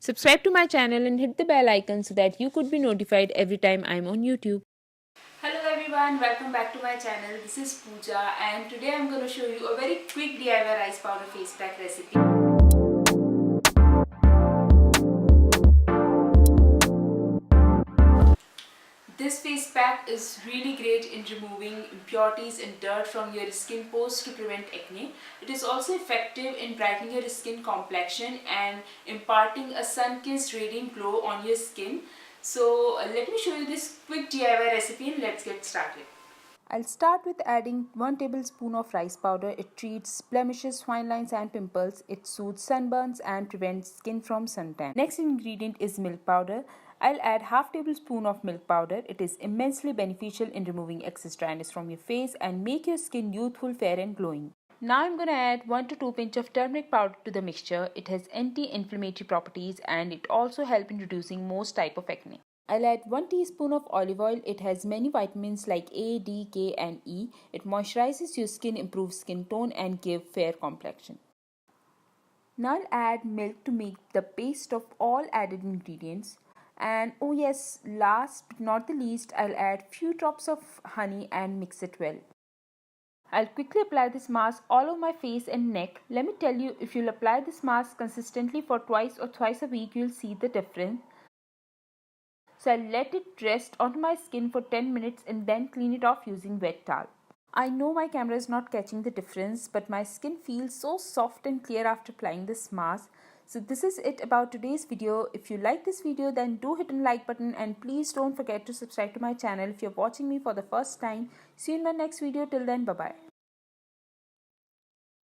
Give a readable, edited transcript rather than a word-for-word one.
Subscribe to my channel and hit the bell icon so that you could be notified every time I'm on YouTube. Hello everyone, welcome back to my channel. This is Pooja and today I'm going to show you a very quick DIY rice powder face pack recipe. This face pack is really great in removing impurities and dirt from your skin pores to prevent acne. It is also effective in brightening your skin complexion and imparting a sun-kissed radiant glow on your skin. So let me show you this quick DIY recipe and let's get started. I'll start with adding 1 tablespoon of rice powder. It treats blemishes, fine lines and pimples. It soothes sunburns and prevents skin from suntan. Next ingredient is milk powder. I'll add half tablespoon of milk powder. It is immensely beneficial in removing excess dryness from your face and make your skin youthful, fair and glowing. Now I'm going to add 1 to 2 pinch of turmeric powder to the mixture. It has anti-inflammatory properties and it also helps in reducing most type of acne. I'll add 1 teaspoon of olive oil. It has many vitamins like A, D, K and E. It moisturizes your skin, improves skin tone and gives fair complexion. Now I'll add milk to make the paste of all added ingredients. And oh yes, last but not the least, I'll add few drops of honey and mix it well. I'll quickly apply this mask all over my face and neck. Let me tell you, if you'll apply this mask consistently for twice or thrice a week, you'll see the difference. So I'll let it rest onto my skin for 10 minutes and then clean it off using wet towel. I know my camera is not catching the difference, but my skin feels so soft and clear after applying this mask. So this is it about today's video. If you like this video, then do hit the like button and please don't forget to subscribe to my channel if you're watching me for the first time. See you in my next video. Till then, bye bye.